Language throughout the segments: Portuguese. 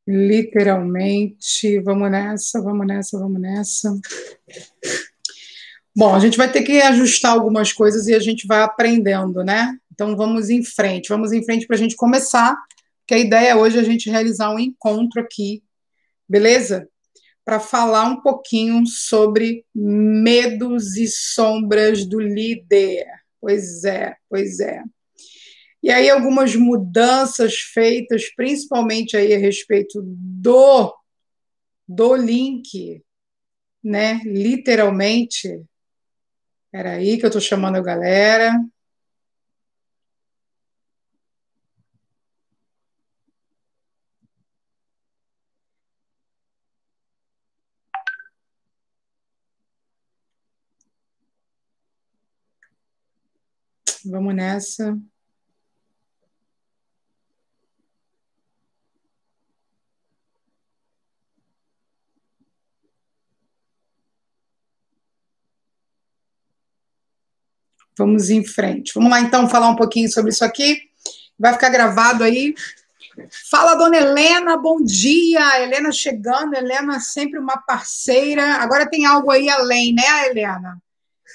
Literalmente. Vamos nessa, vamos nessa, vamos nessa. Bom, a gente vai ter que ajustar algumas coisas e a gente vai aprendendo, né? Então vamos em frente. Vamos em frente para a gente começar, porque a ideia hoje é a gente realizar um encontro aqui, beleza? Para falar um pouquinho sobre medos e sombras do líder. Pois é, pois é. E aí algumas mudanças feitas, principalmente aí a respeito do link, né? Literalmente. Espera aí que eu estou chamando a galera. Vamos nessa. Vamos em frente. Vamos lá, então, falar um pouquinho sobre isso aqui. Vai ficar gravado aí. Fala, dona Helena, bom dia. Helena chegando, Helena sempre uma parceira. Agora tem algo aí além, né, Helena?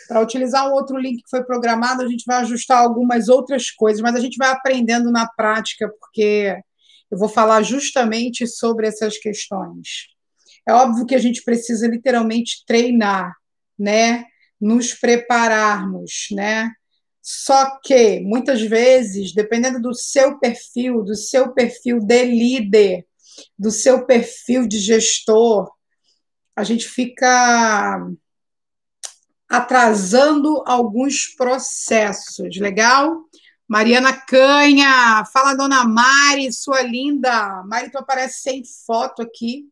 Para utilizar um outro link que foi programado, a gente vai ajustar algumas outras coisas, mas a gente vai aprendendo na prática, porque eu vou falar justamente sobre essas questões. É óbvio que a gente precisa literalmente treinar, né? Nos prepararmos, né? Só que, muitas vezes, dependendo do seu perfil de líder, do seu perfil de gestor, a gente fica atrasando alguns processos, legal? Mariana Canha, fala dona Mari, sua linda. Mari, tu aparece sem foto aqui.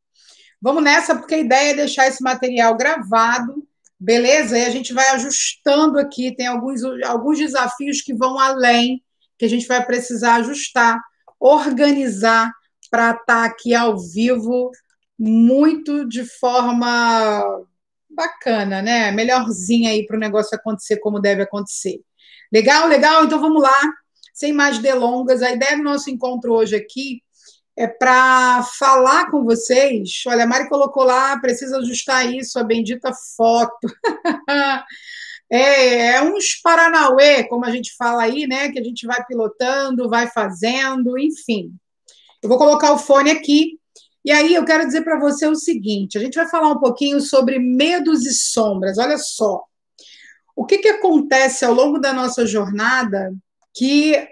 Vamos nessa, porque a ideia é deixar esse material gravado, beleza? E a gente vai ajustando aqui, tem alguns desafios que vão além, que a gente vai precisar ajustar, organizar para estar aqui ao vivo, muito de forma bacana, né? Melhorzinha aí para o negócio acontecer como deve acontecer. Legal, legal? Então vamos lá, sem mais delongas. A ideia do nosso encontro hoje aqui é para falar com vocês. Olha, a Mari colocou lá, precisa ajustar isso, a bendita foto. É uns paranauê, como a gente fala aí, né? Que a gente vai pilotando, vai fazendo, enfim. Eu vou colocar o fone aqui. E aí eu quero dizer para você o seguinte: a gente vai falar um pouquinho sobre medos e sombras. Olha só, o que acontece ao longo da nossa jornada que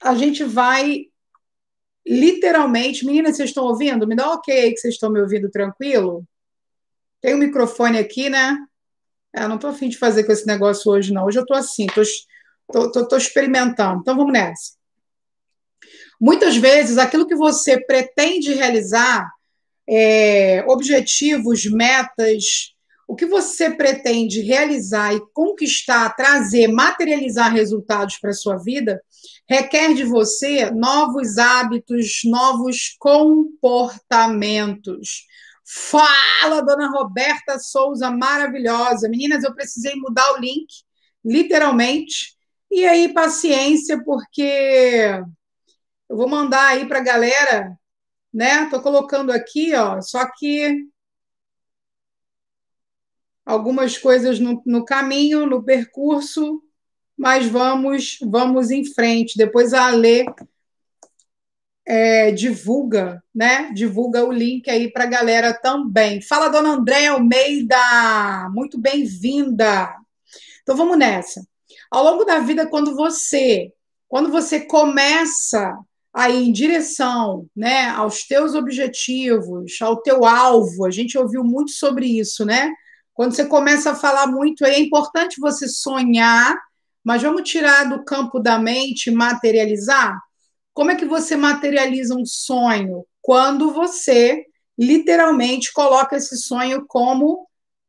a gente vai literalmente. Meninas, vocês estão ouvindo? Me dá um ok aí que vocês estão me ouvindo tranquilo. Tem um microfone aqui, né? Eu não estou afim de fazer com esse negócio hoje, não. Hoje eu estou assim, estou experimentando. Então vamos nessa. Muitas vezes, aquilo que você pretende realizar, objetivos, metas, o que você pretende realizar e conquistar, trazer, materializar resultados para a sua vida, requer de você novos hábitos, novos comportamentos. Fala, dona Roberta Souza, maravilhosa. Meninas, eu precisei mudar o link, literalmente. E aí, paciência, porque eu vou mandar aí para a galera, né? Estou colocando aqui, ó, só que algumas coisas no caminho, no percurso, mas vamos em frente. Depois a Alê divulga, né? Divulga o link aí para a galera também. Fala, dona Andréia Almeida, muito bem-vinda. Então vamos nessa. Ao longo da vida, quando você começa a ir em direção, né, aos teus objetivos, ao teu alvo, a gente ouviu muito sobre isso, né? Quando você começa a falar muito, é importante você sonhar, mas vamos tirar do campo da mente e materializar? Como é que você materializa um sonho? Quando você literalmente coloca esse sonho como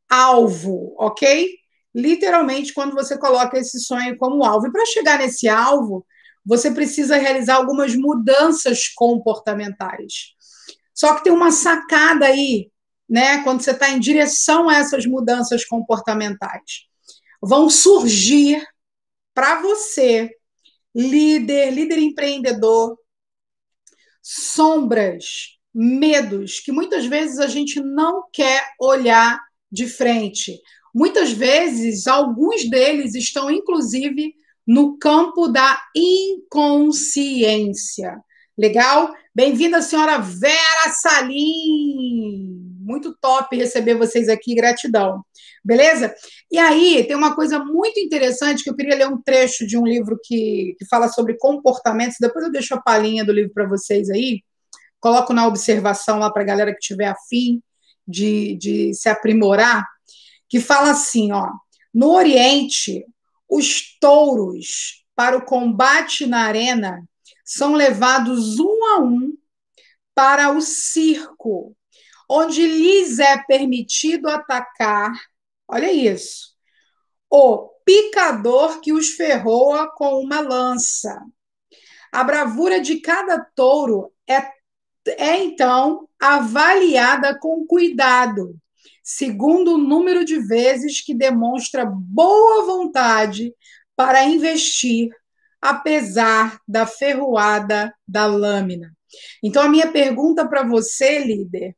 alvo, ok? Literalmente, quando você coloca esse sonho como alvo. E para chegar nesse alvo, você precisa realizar algumas mudanças comportamentais. Só que tem uma sacada aí, né? Quando você está em direção a essas mudanças comportamentais. Vão surgir para você, líder empreendedor, sombras medos que muitas vezes a gente não quer olhar de frente. Muitas vezes, alguns deles estão, inclusive, no campo da inconsciência. Legal? Bem-vinda, senhora Vera Salim. Muito top receber vocês aqui, gratidão. Beleza? E aí, tem uma coisa muito interessante que eu queria ler um trecho de um livro que fala sobre comportamentos. Depois eu deixo a palhinha do livro para vocês aí. Coloco na observação lá para a galera que tiver afim de se aprimorar, que fala assim, ó, no Oriente, os touros para o combate na arena são levados um a um para o circo, onde lhes é permitido atacar, olha isso, o picador que os ferroa com uma lança. A bravura de cada touro é então avaliada com cuidado, segundo o número de vezes que demonstra boa vontade para investir, apesar da ferroada da lâmina. Então, a minha pergunta para você, líder,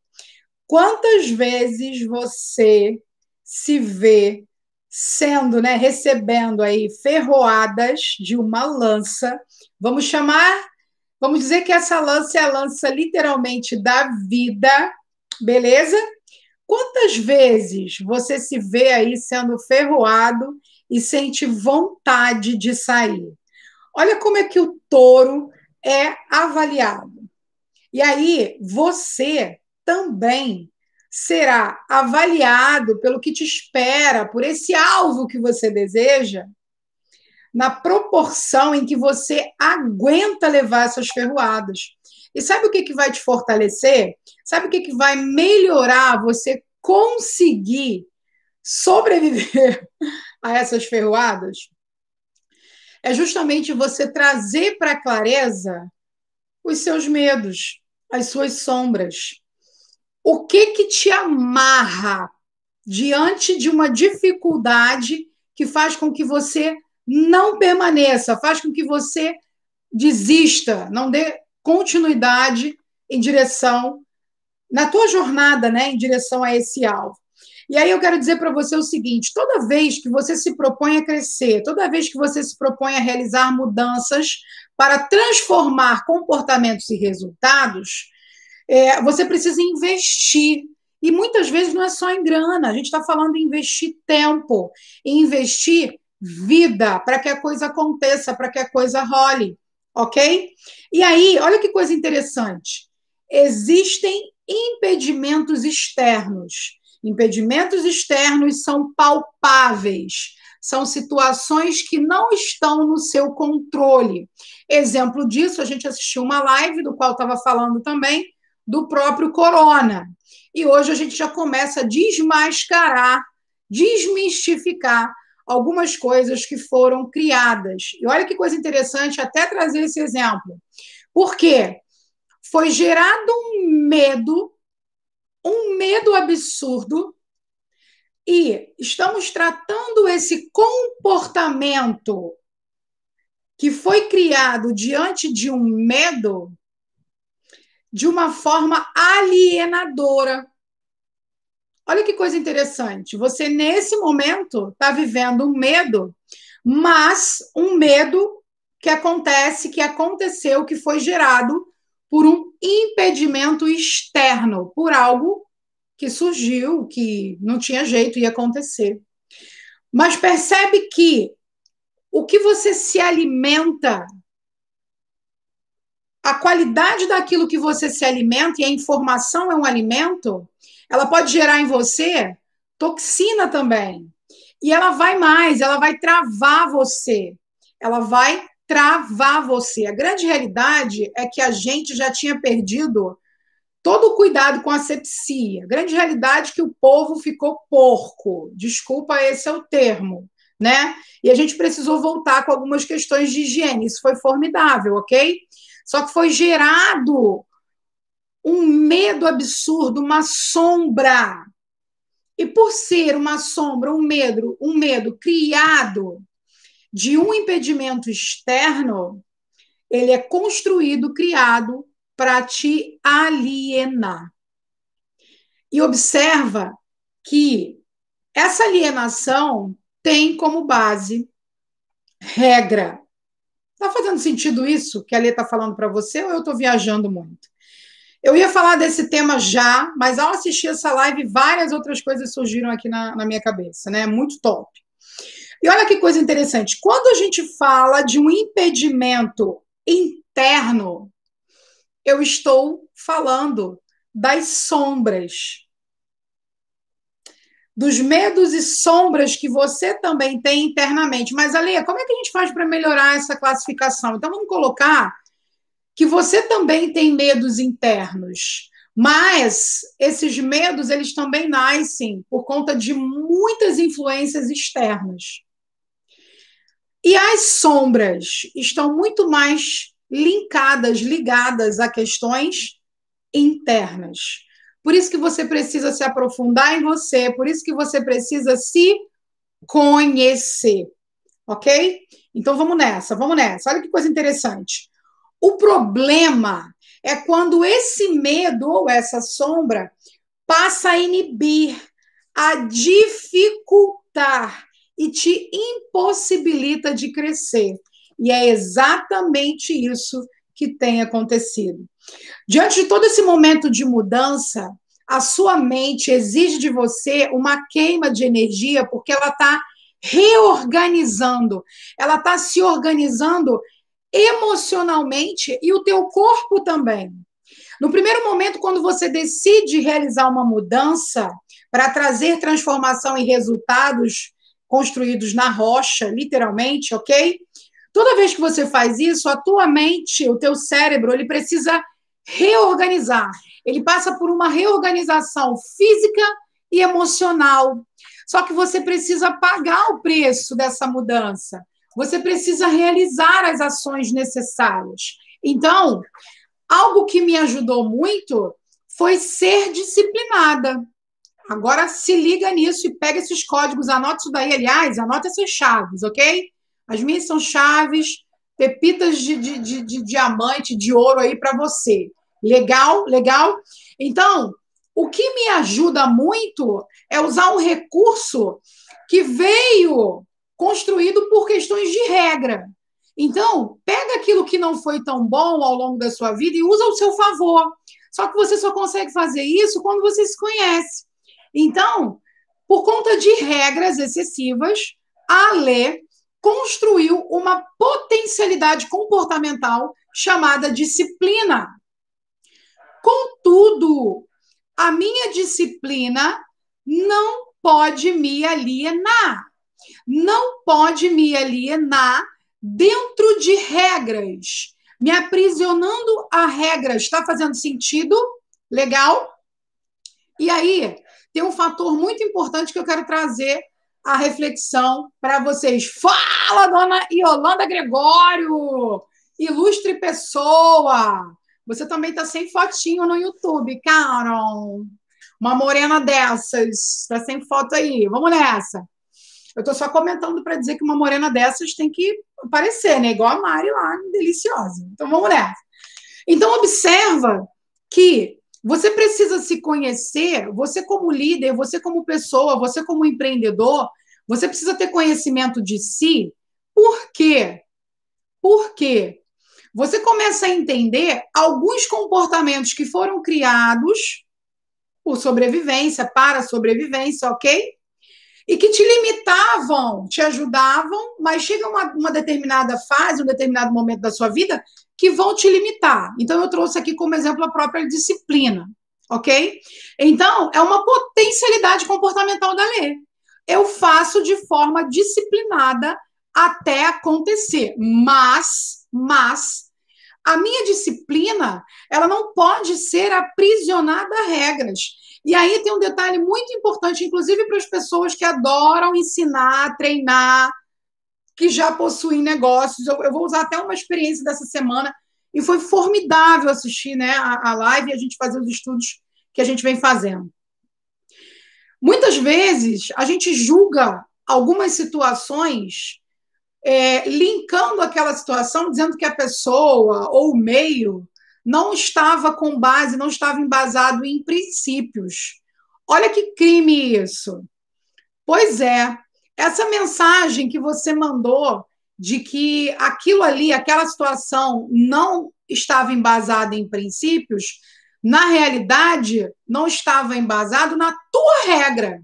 quantas vezes você se vê sendo, né, recebendo aí ferroadas de uma lança, vamos dizer que essa lança é a lança literalmente da vida, beleza? Quantas vezes você se vê aí sendo ferroado e sente vontade de sair? Olha como é que o touro é avaliado. E aí você também será avaliado pelo que te espera, por esse alvo que você deseja, na proporção em que você aguenta levar essas ferroadas. E sabe o que vai te fortalecer? Sabe o que vai melhorar você conseguir sobreviver a essas ferroadas? É justamente você trazer para a clareza os seus medos, as suas sombras. O que te amarra diante de uma dificuldade que faz com que você não permaneça, faz com que você desista, não dê continuidade em direção, na tua jornada, né, em direção a esse alvo. E aí eu quero dizer para você o seguinte, toda vez que você se propõe a crescer, toda vez que você se propõe a realizar mudanças para transformar comportamentos e resultados, você precisa investir. E muitas vezes não é só em grana, a gente está falando em investir tempo, em investir vida para que a coisa aconteça, para que a coisa role, ok? E aí, olha que coisa interessante. Existem impedimentos externos. Impedimentos externos são palpáveis, são situações que não estão no seu controle. Exemplo disso, a gente assistiu uma live, do qual estava falando também, do próprio corona. E hoje a gente já começa a desmascarar, desmistificar algumas coisas que foram criadas. E olha que coisa interessante até trazer esse exemplo. Por quê? Foi gerado um medo absurdo, e estamos tratando esse comportamento que foi criado diante de um medo de uma forma alienadora. Olha que coisa interessante. Você, nesse momento, está vivendo um medo, mas um medo que acontece, que aconteceu, que foi gerado por um impedimento externo, por algo que surgiu, que não tinha jeito, ia acontecer. Mas percebe que o que você se alimenta, a qualidade daquilo que você se alimenta, e a informação é um alimento, ela pode gerar em você toxina também. E ela vai mais, ela vai travar você. Ela vai travar você. A grande realidade é que a gente já tinha perdido todo o cuidado com a asepsia. A grande realidade é que o povo ficou porco. Desculpa, esse é o termo, né? E a gente precisou voltar com algumas questões de higiene. Isso foi formidável, ok? Só que foi gerado um medo absurdo, uma sombra. E por ser uma sombra, um medo criado de um impedimento externo, ele é construído, criado para te alienar. E observa que essa alienação tem como base regra. Está fazendo sentido isso que a Lê está falando para você ou eu estou viajando muito? Eu ia falar desse tema já, mas ao assistir essa live, várias outras coisas surgiram aqui na minha cabeça, né? Muito top. E olha que coisa interessante. Quando a gente fala de um impedimento interno, eu estou falando das sombras, dos medos e sombras que você também tem internamente. Mas, Ale, como é que a gente faz para melhorar essa classificação? Então, vamos colocar que você também tem medos internos, mas esses medos, eles também nascem por conta de muitas influências externas. E as sombras estão muito mais ligadas a questões internas. Por isso que você precisa se aprofundar em você, por isso que você precisa se conhecer, ok? Então vamos nessa, vamos nessa. Olha que coisa interessante. O problema é quando esse medo ou essa sombra passa a inibir, a dificultar e te impossibilita de crescer. E é exatamente isso que tem acontecido. Diante de todo esse momento de mudança, a sua mente exige de você uma queima de energia, porque ela está reorganizando, ela está se organizando emocionalmente e o teu corpo também. No primeiro momento, quando você decide realizar uma mudança para trazer transformação e resultados construídos na rocha, literalmente, ok? Toda vez que você faz isso, a tua mente, o teu cérebro, ele precisa reorganizar. Ele passa por uma reorganização física e emocional. Só que você precisa pagar o preço dessa mudança. Você precisa realizar as ações necessárias. Então, algo que me ajudou muito foi ser disciplinada. Agora se liga nisso e pega esses códigos, anota isso daí, aliás, anota essas chaves, ok? As minhas são chaves, pepitas de diamante, de ouro aí para você. Legal? Legal? Então, o que me ajuda muito é usar um recurso que veio construído por questões de regra. Então, pega aquilo que não foi tão bom ao longo da sua vida e usa ao seu favor. Só que você só consegue fazer isso quando você se conhece. Então, por conta de regras excessivas, a Lê construiu uma potencialidade comportamental chamada disciplina. Contudo, a minha disciplina não pode me alienar. Não pode me alienar dentro de regras, me aprisionando a regras. Está fazendo sentido? Legal? E aí, tem um fator muito importante que eu quero trazer a reflexão para vocês. Fala, dona Yolanda Gregório! Ilustre pessoa! Você também está sem fotinho no YouTube, Carol. Uma morena dessas. Está sem foto aí. Vamos nessa. Eu estou só comentando para dizer que uma morena dessas tem que aparecer, né? Igual a Mari lá, deliciosa. Então vamos nessa. Então observa que você precisa se conhecer, você como líder, você como pessoa, você como empreendedor, você precisa ter conhecimento de si. Por quê? Porque você começa a entender alguns comportamentos que foram criados por sobrevivência, para sobrevivência, ok? E que te limitavam, te ajudavam, mas chega uma determinada fase, um determinado momento da sua vida que vão te limitar. Então, eu trouxe aqui como exemplo a própria disciplina, ok? Então, é uma potencialidade comportamental da lei. Eu faço de forma disciplinada até acontecer, mas a minha disciplina, ela não pode ser aprisionada a regras. E aí tem um detalhe muito importante, inclusive para as pessoas que adoram ensinar, treinar, que já possuem negócios. Eu vou usar até uma experiência dessa semana, e foi formidável assistir, né, a live e a gente fazer os estudos que a gente vem fazendo. Muitas vezes, a gente julga algumas situações linkando aquela situação, dizendo que a pessoa ou o meio não estava com base, não estava embasado em princípios. Olha que crime isso. Pois é, essa mensagem que você mandou de que aquilo ali, aquela situação não estava embasada em princípios, na realidade, não estava embasado na tua regra,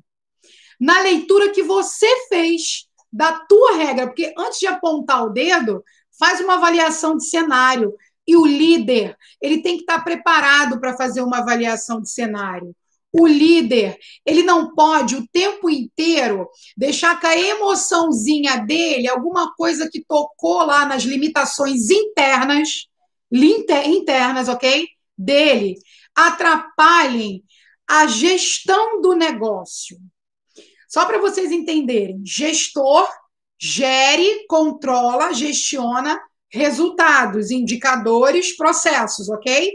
na leitura que você fez da tua regra, porque antes de apontar o dedo, faz uma avaliação de cenário. E o líder, ele tem que estar preparado para fazer uma avaliação de cenário. O líder, ele não pode o tempo inteiro deixar que a emoçãozinha dele, alguma coisa que tocou lá nas limitações internas, ok? Dele, atrapalhem a gestão do negócio. Só para vocês entenderem, gestor gere, controla, gestiona resultados, indicadores, processos, ok?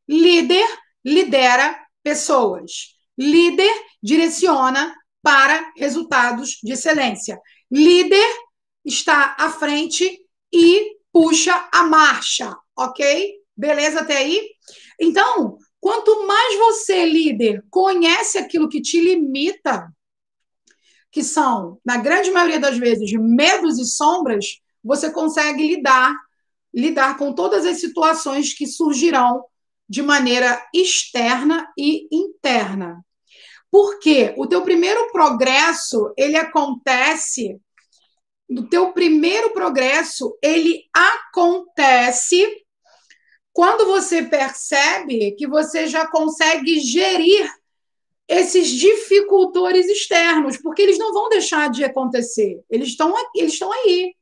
Líder lidera pessoas. Líder direciona para resultados de excelência. Líder está à frente e puxa a marcha, ok? Beleza até aí? Então, quanto mais você, líder, conhece aquilo que te limita, que são, na grande maioria das vezes, medos e sombras, você consegue lidar com todas as situações que surgirão de maneira externa e interna. Porque o teu primeiro progresso, ele acontece, quando você percebe que você já consegue gerir esses dificultores externos, porque eles não vão deixar de acontecer. Eles estão aí,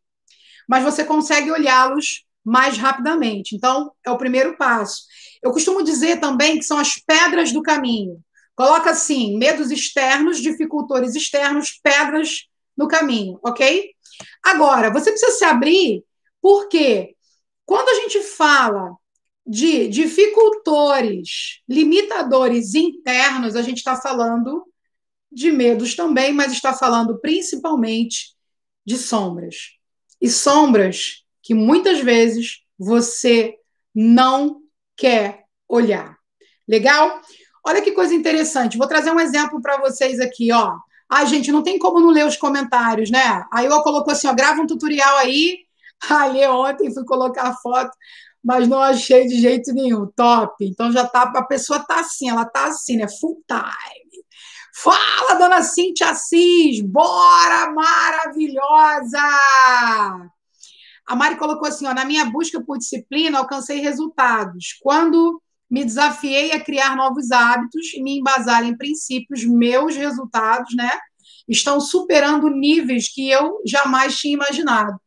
mas você consegue olhá-los mais rapidamente. Então, é o primeiro passo. Eu costumo dizer também que são as pedras do caminho. Coloca assim, medos externos, dificultores externos, pedras no caminho, ok? Agora, você precisa se abrir, porque quando a gente fala de dificultores, limitadores internos, a gente está falando de medos também, mas está falando principalmente de sombras. E sombras que muitas vezes você não quer olhar. Legal? Olha que coisa interessante. Vou trazer um exemplo para vocês aqui, ó. Ai, gente, não tem como não ler os comentários, né? Aí eu colocou assim, ó, grava um tutorial aí. Aí ontem fui colocar a foto, mas não achei de jeito nenhum. Top. Então já tá, a pessoa tá assim, ela tá assim, né? Full time. Fala, dona Cíntia Assis! Bora, maravilhosa! A Mari colocou assim, ó, na minha busca por disciplina, alcancei resultados. Quando me desafiei a criar novos hábitos e me embasar em princípios, meus resultados, né, estão superando níveis que eu jamais tinha imaginado.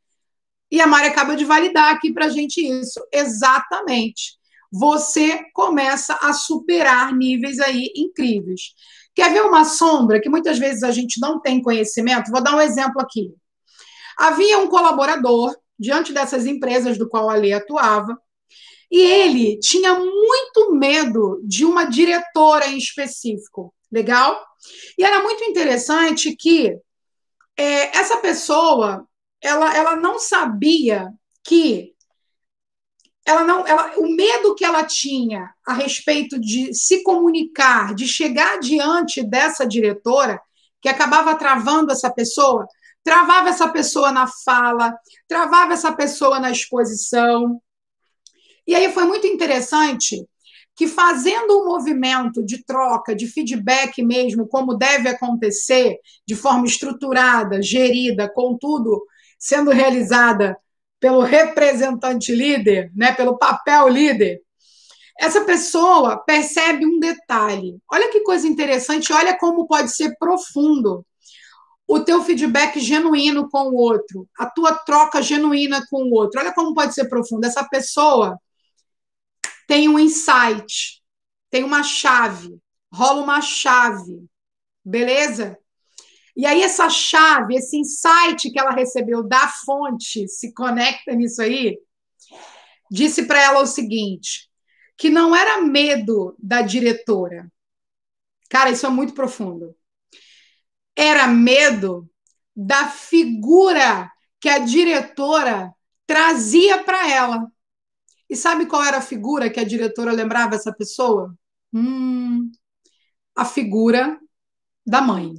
E a Mari acaba de validar aqui para a gente isso. Exatamente. Você começa a superar níveis aí incríveis. Quer ver uma sombra que muitas vezes a gente não tem conhecimento? Vou dar um exemplo aqui. Havia um colaborador diante dessas empresas do qual a Lê atuava, e ele tinha muito medo de uma diretora em específico. Legal? E era muito interessante que essa pessoa ela não sabia que o medo que ela tinha a respeito de se comunicar, de chegar diante dessa diretora, que acabava travando essa pessoa, travava essa pessoa na fala, travava essa pessoa na exposição. E aí foi muito interessante que, fazendo um movimento de troca, de feedback mesmo, como deve acontecer, de forma estruturada, gerida, contudo, sendo realizada pelo representante líder, né, pelo papel líder, essa pessoa percebe um detalhe. Olha que coisa interessante, olha como pode ser profundo o teu feedback genuíno com o outro, a tua troca genuína com o outro. Olha como pode ser profundo. Essa pessoa tem um insight, tem uma chave, rola uma chave, beleza? E aí essa chave, esse insight que ela recebeu da fonte, se conecta nisso aí, disse para ela o seguinte, que não era medo da diretora. Cara, isso é muito profundo. Era medo da figura que a diretora trazia para ela. E sabe qual era a figura que a diretora lembrava essa pessoa? A figura da mãe.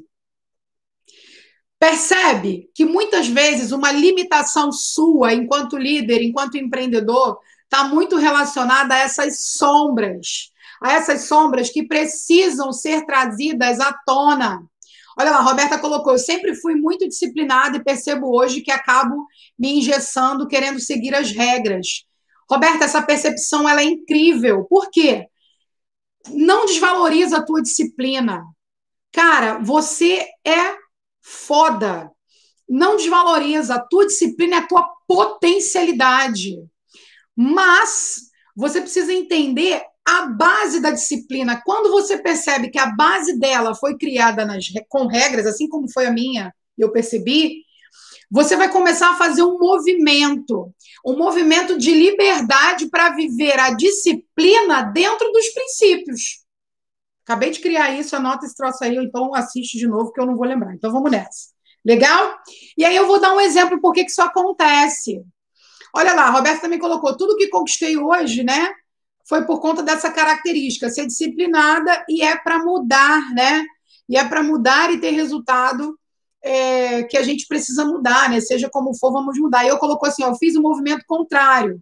Percebe que muitas vezes uma limitação sua, enquanto líder, enquanto empreendedor, está muito relacionada a essas sombras que precisam ser trazidas à tona. Olha lá, a Roberta colocou: eu sempre fui muito disciplinada e percebo hoje que acabo me engessando, querendo seguir as regras. Roberta, essa percepção ela é incrível. Por quê? Não desvaloriza a tua disciplina. Cara, você é foda. Não desvaloriza. A tua disciplina é a tua potencialidade. Mas você precisa entender a base da disciplina. Quando você percebe que a base dela foi criada com regras, assim como foi a minha, eu percebi, você vai começar a fazer um movimento de liberdade para viver a disciplina dentro dos princípios. Acabei de criar isso, anota esse troço aí, ou então assiste de novo, que eu não vou lembrar. Então vamos nessa. Legal? E aí eu vou dar um exemplo por que isso acontece. Olha lá, a Roberta também colocou: tudo que conquistei hoje, né, foi por conta dessa característica, ser disciplinada, e é para mudar, né? E é para mudar e ter resultado que a gente precisa mudar, né? Seja como for, vamos mudar. E eu colocou assim: ó, eu fiz um movimento contrário,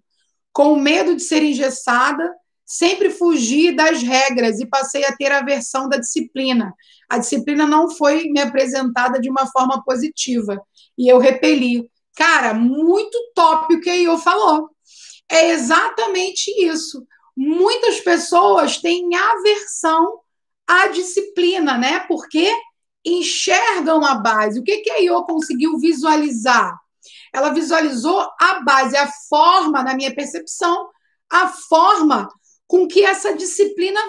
com medo de ser engessada, sempre fugi das regras e passei a ter aversão da disciplina. A disciplina não foi me apresentada de uma forma positiva e eu repeli. Cara, muito top o que a Iô falou. É exatamente isso. Muitas pessoas têm aversão à disciplina, né? Porque enxergam a base. O que a Iô conseguiu visualizar? Ela visualizou a base, a forma, na minha percepção, a forma com que essa disciplina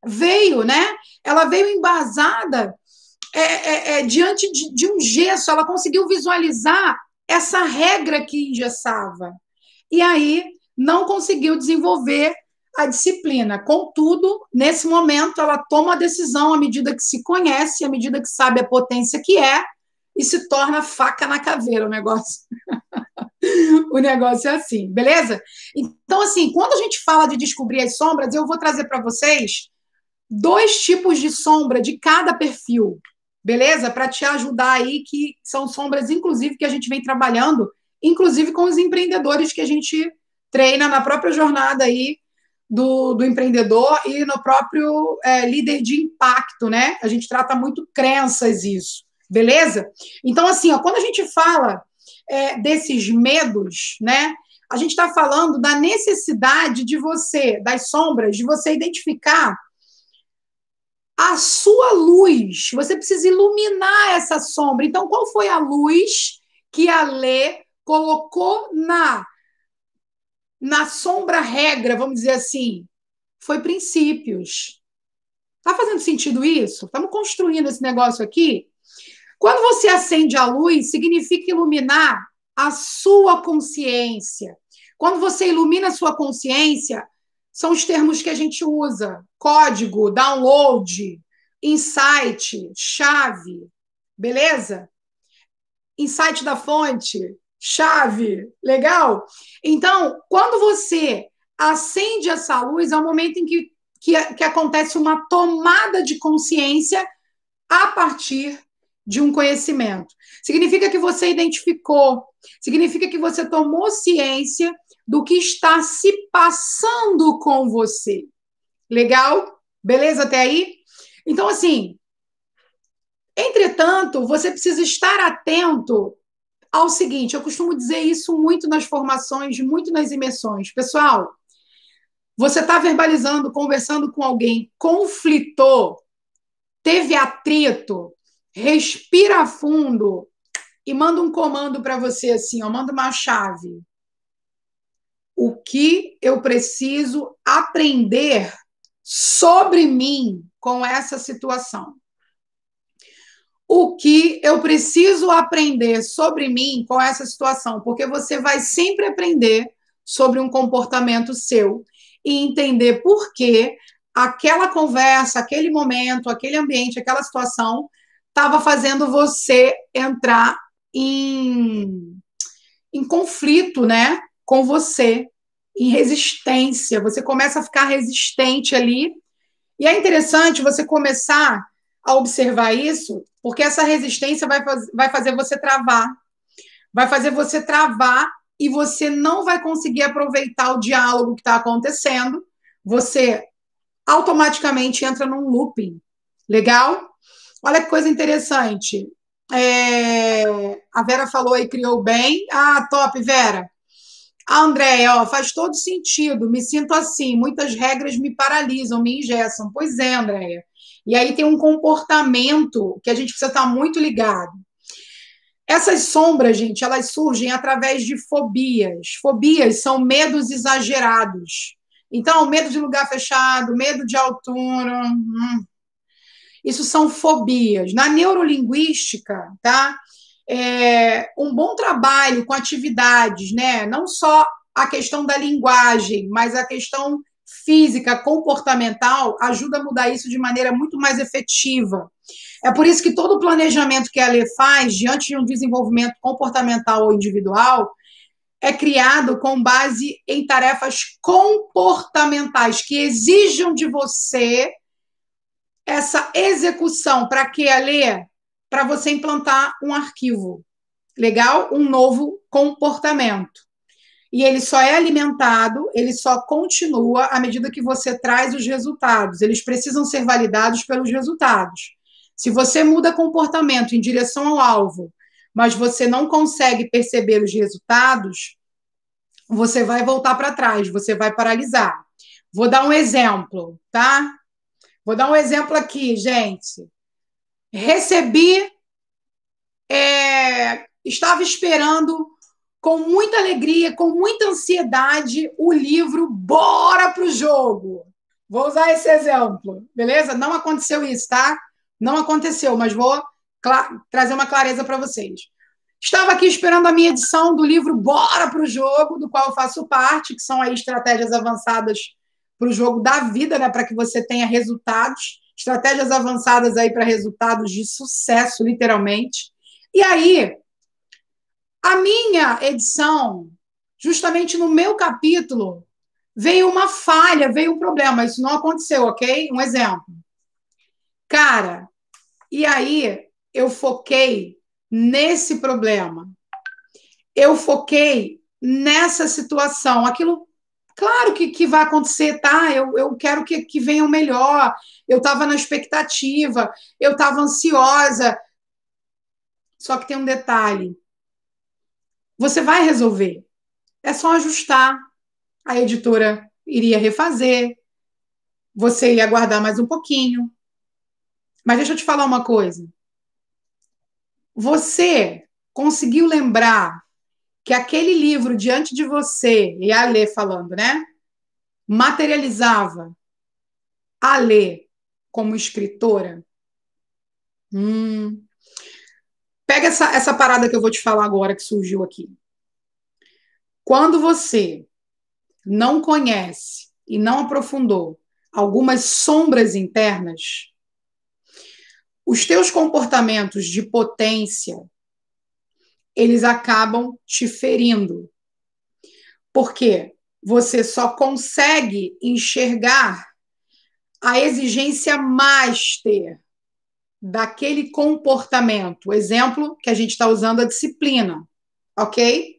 veio, né? Ela veio embasada diante de um gesso, ela conseguiu visualizar essa regra que engessava. E aí não conseguiu desenvolver a disciplina. Contudo, nesse momento, ela toma a decisão à medida que se conhece, à medida que sabe a potência que é, e se torna faca na caveira o negócio. O negócio é assim, beleza? Então, assim, quando a gente fala de descobrir as sombras, eu vou trazer para vocês 2 tipos de sombra de cada perfil, beleza? Para te ajudar aí, que são sombras, inclusive, que a gente vem trabalhando, inclusive com os empreendedores que a gente treina na própria jornada aí do empreendedor e no próprio líder de impacto, né? A gente trata muito crenças isso, beleza? Então, assim, ó, quando a gente fala desses medos, né? A gente está falando da necessidade de você, das sombras, de você identificar a sua luz. Você precisa iluminar essa sombra. Então, qual foi a luz que a Lê colocou na sombra regra, vamos dizer assim? Foi princípios. Tá fazendo sentido isso? Estamos construindo esse negócio aqui. Quando você acende a luz, significa iluminar a sua consciência. Quando você ilumina a sua consciência, são os termos que a gente usa: código, download, insight, chave, beleza? Insight da fonte, chave, legal? Então, quando você acende essa luz, é o momento em que acontece uma tomada de consciência a partir de um conhecimento. Significa que você identificou, significa que você tomou ciência do que está se passando com você. Legal? Beleza até aí? Então, assim, entretanto, você precisa estar atento ao seguinte: eu costumo dizer isso muito nas formações, muito nas imersões. Pessoal, você está verbalizando, conversando com alguém, conflitou, teve atrito, respira fundo e manda um comando para você assim, ó, manda uma chave. O que eu preciso aprender sobre mim com essa situação? O que eu preciso aprender sobre mim com essa situação? Porque você vai sempre aprender sobre um comportamento seu e entender por que aquela conversa, aquele momento, aquele ambiente, aquela situação estava fazendo você entrar em conflito, né, com você. em resistência, você começa a ficar resistente ali. E é interessante você começar a observar isso, porque essa resistência vai fazer você travar. Vai fazer você travar e você não vai conseguir aproveitar o diálogo que está acontecendo. Você automaticamente entra num looping. Legal? Olha que coisa interessante. A Vera falou aí, criou bem. Ah, top, Vera. A Andréia, ó, faz todo sentido. Me sinto assim. Muitas regras me paralisam, me engessam. Pois é, Andréia. E aí tem um comportamento que a gente precisa estar muito ligado. Essas sombras, gente, elas surgem através de fobias. Fobias são medos exagerados. Então, medo de lugar fechado, medo de altura. Isso são fobias. Na neurolinguística, tá? Um bom trabalho com atividades, né? Não só a questão da linguagem, mas a questão física, comportamental, ajuda a mudar isso de maneira muito mais efetiva. É por isso que todo o planejamento que a Lê faz, diante de um desenvolvimento comportamental ou individual, é criado com base em tarefas comportamentais, que exijam de você essa execução. Para que, Lê? Para você implantar um arquivo. Legal? Um novo comportamento. E ele só é alimentado, ele só continua à medida que você traz os resultados. Eles precisam ser validados pelos resultados. Se você muda comportamento em direção ao alvo, mas você não consegue perceber os resultados, você vai voltar para trás, você vai paralisar. Vou dar um exemplo, tá? Vou dar um exemplo aqui, gente. Recebi, estava esperando com muita alegria, com muita ansiedade, o livro Bora pro Jogo. Vou usar esse exemplo, beleza? Não aconteceu isso, tá? Não aconteceu, mas vou trazer uma clareza para vocês. Estava aqui esperando a minha edição do livro Bora pro Jogo, do qual eu faço parte, que são aí estratégias avançadas para o jogo da vida, né? Para que você tenha resultados, estratégias avançadas aí para resultados de sucesso, literalmente. E aí, a minha edição, justamente no meu capítulo, veio uma falha, veio um problema. Isso não aconteceu, ok? Um exemplo. Cara, e aí eu foquei nesse problema. Eu foquei nessa situação. Aquilo, claro que vai acontecer, tá? Eu quero que venha o melhor. Eu estava na expectativa, eu estava ansiosa. Só que tem um detalhe. Você vai resolver. É só ajustar. A editora iria refazer. Você ia aguardar mais um pouquinho. Mas deixa eu te falar uma coisa. Você conseguiu lembrar que aquele livro diante de você, e a Lê falando, né? Materializava a Lê como escritora? Pega essa parada que eu vou te falar agora, que surgiu aqui. Quando você não conhece e não aprofundou algumas sombras internas, os teus comportamentos de potência, eles acabam te ferindo. Porque você só consegue enxergar a exigência master daquele comportamento. O exemplo que a gente está usando, a disciplina, ok?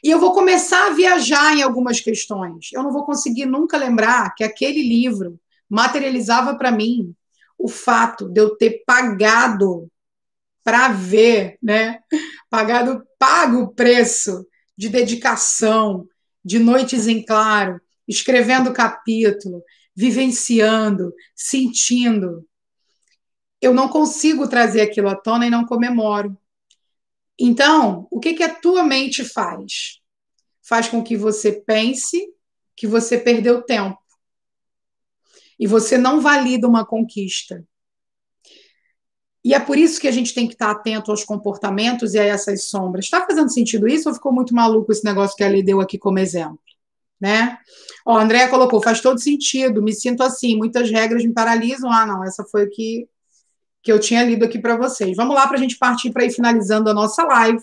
E eu vou começar a viajar em algumas questões. Eu não vou conseguir nunca lembrar que aquele livro materializava para mim o fato de eu ter pagado para ver, né? Pago o preço de dedicação, de noites em claro, escrevendo capítulo, vivenciando, sentindo. Eu não consigo trazer aquilo à tona e não comemoro. Então, o que a tua mente faz? Faz com que você pense que você perdeu tempo. E você não valida uma conquista. E é por isso que a gente tem que estar atento aos comportamentos e a essas sombras. Está fazendo sentido isso ou ficou muito maluco esse negócio que a Lê deu aqui como exemplo? Né? Ó, a Andréa colocou, faz todo sentido, me sinto assim, muitas regras me paralisam. Ah, não, essa foi o que eu tinha lido aqui para vocês. Vamos lá para a gente partir para ir finalizando a nossa live.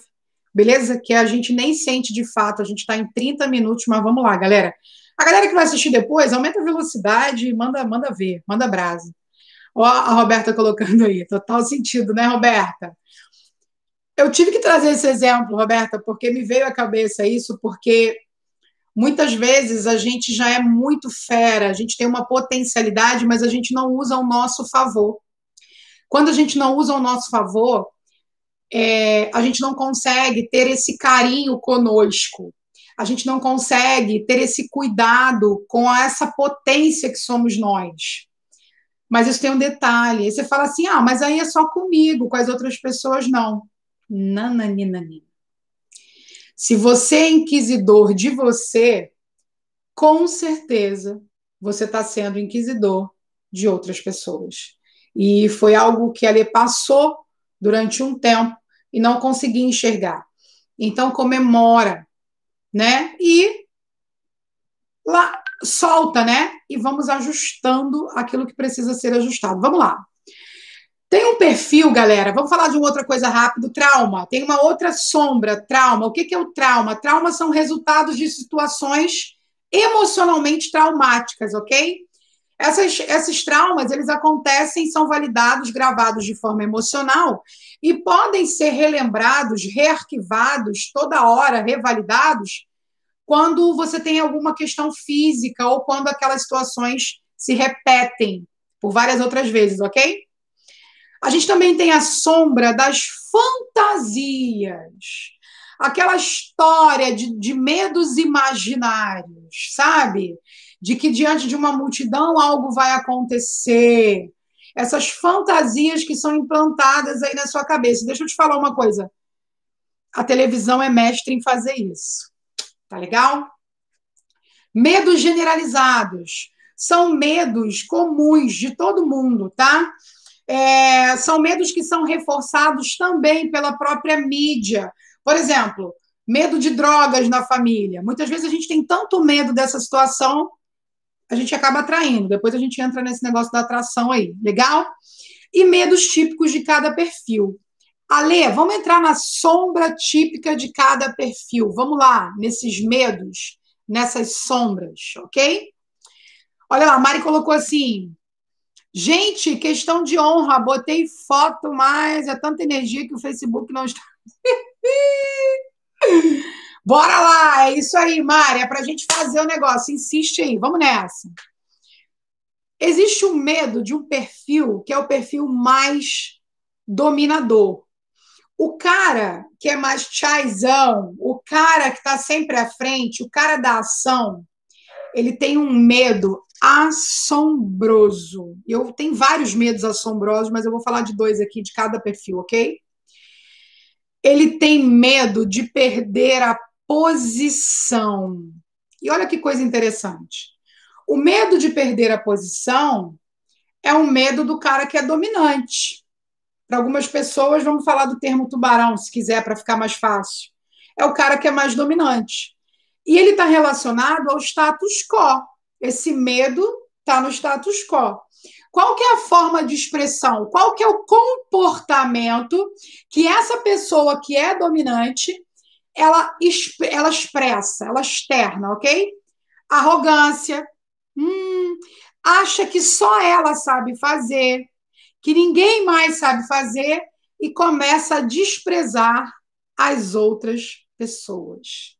beleza? Que a gente nem sente de fato, a gente está em 30 minutos, mas vamos lá, galera. A galera que vai assistir depois, aumenta a velocidade e manda ver, manda brasa. Ó, a Roberta colocando aí, total sentido, né, Roberta? Eu tive que trazer esse exemplo, Roberta, porque me veio à cabeça isso, porque muitas vezes a gente já é muito fera, a gente tem uma potencialidade, mas a gente não usa ao nosso favor. Quando a gente não usa ao nosso favor, a gente não consegue ter esse carinho conosco, a gente não consegue ter esse cuidado com essa potência que somos nós. Mas isso tem um detalhe. Aí você fala assim: ah, mas aí é só comigo, com as outras pessoas não. Nananina. Se você é inquisidor de você, com certeza você está sendo inquisidor de outras pessoas. E foi algo que a Lê passou durante um tempo e não conseguia enxergar. Então comemora, né? E lá solta, né? E vamos ajustando aquilo que precisa ser ajustado. Vamos lá. Tem um perfil, galera. Vamos falar de uma outra coisa rápido: trauma. Tem uma outra sombra, trauma. O que é o trauma? Trauma são resultados de situações emocionalmente traumáticas, ok? Esses traumas, eles acontecem, são validados, gravados de forma emocional e podem ser relembrados, rearquivados toda hora, revalidados, quando você tem alguma questão física ou quando aquelas situações se repetem por várias outras vezes, ok? A gente também tem a sombra das fantasias, aquela história de medos imaginários, sabe? De que diante de uma multidão algo vai acontecer. Essas fantasias que são implantadas aí na sua cabeça. Deixa eu te falar uma coisa. A televisão é mestre em fazer isso. Tá legal? Medos generalizados. São medos comuns de todo mundo, tá? São medos que são reforçados também pela própria mídia. Por exemplo, medo de drogas na família. Muitas vezes a gente tem tanto medo dessa situação, a gente acaba atraindo. Depois a gente entra nesse negócio da atração aí. Legal? E medos típicos de cada perfil. Ale, vamos entrar na sombra típica de cada perfil. Vamos lá, nesses medos, nessas sombras, ok? Olha lá, a Mari colocou assim: gente, questão de honra, botei foto, mas é tanta energia que o Facebook não está. Bora lá, é isso aí, Mari, é pra gente fazer o negócio, insiste aí, vamos nessa. Existe um medo de um perfil que é o perfil mais dominador. O cara que é mais chaizão, o cara que está sempre à frente, o cara da ação, ele tem um medo assombroso. Eu tenho vários medos assombrosos, mas eu vou falar de 2 aqui de cada perfil, ok? Ele tem medo de perder a posição. E olha que coisa interessante. O medo de perder a posição é um medo do cara que é dominante. Para algumas pessoas, vamos falar do termo tubarão, se quiser, para ficar mais fácil. É o cara que é mais dominante. E ele está relacionado ao status quo. Esse medo está no status quo. Qual que é a forma de expressão? Qual que é o comportamento que essa pessoa que é dominante, ela expressa, ela externa, ok? Arrogância. Acha que só ela sabe fazer, que ninguém mais sabe fazer e começa a desprezar as outras pessoas.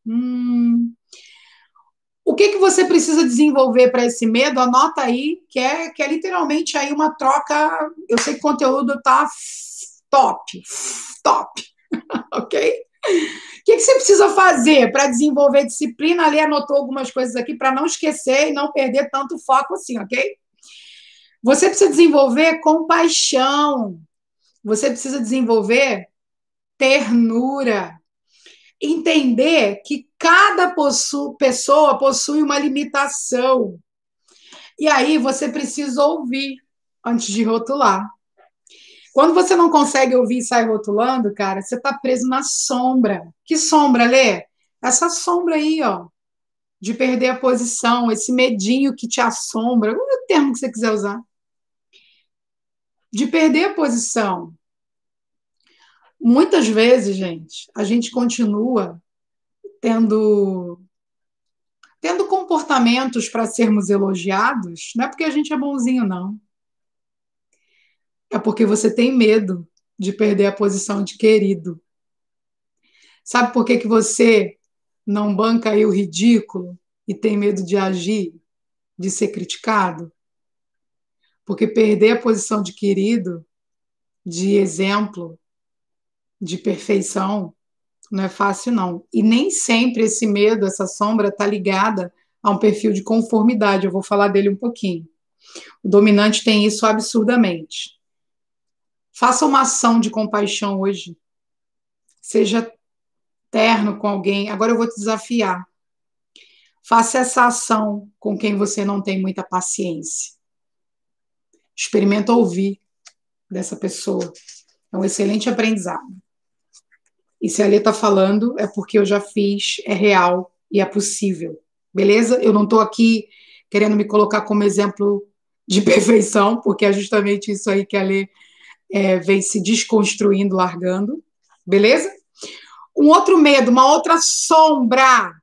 O que você precisa desenvolver para esse medo? Anota aí, que é literalmente aí uma troca. Eu sei que o conteúdo tá top, ok? O que você precisa fazer para desenvolver disciplina? Ali anotou algumas coisas aqui para não esquecer e não perder tanto foco assim, ok? Você precisa desenvolver compaixão. Você precisa desenvolver ternura. Entender que cada pessoa possui uma limitação. E aí você precisa ouvir antes de rotular. Quando você não consegue ouvir e sai rotulando, cara, você está preso na sombra. Que sombra, Lê? Essa sombra aí, ó, de perder a posição, esse medinho que te assombra, o termo que você quiser usar. De perder a posição. Muitas vezes, gente, a gente continua tendo, tendo comportamentos para sermos elogiados, não é porque a gente é bonzinho, não. É porque você tem medo de perder a posição de querido. Sabe por que que você não banca aí o ridículo e tem medo de agir, de ser criticado? Porque perder a posição de querido, de exemplo, de perfeição, não é fácil, não. E nem sempre esse medo, essa sombra, está ligada a um perfil de conformidade. Eu vou falar dele um pouquinho. O dominante tem isso absurdamente. Faça uma ação de compaixão hoje. Seja terno com alguém. Agora eu vou te desafiar. Faça essa ação com quem você não tem muita paciência. Experimenta ouvir dessa pessoa. É um excelente aprendizado. E se a Lê está falando, é porque eu já fiz, é real e é possível. Beleza? Eu não estou aqui querendo me colocar como exemplo de perfeição, porque é justamente isso aí que a Lê vem se desconstruindo, largando. Beleza? Um outro medo, uma outra sombra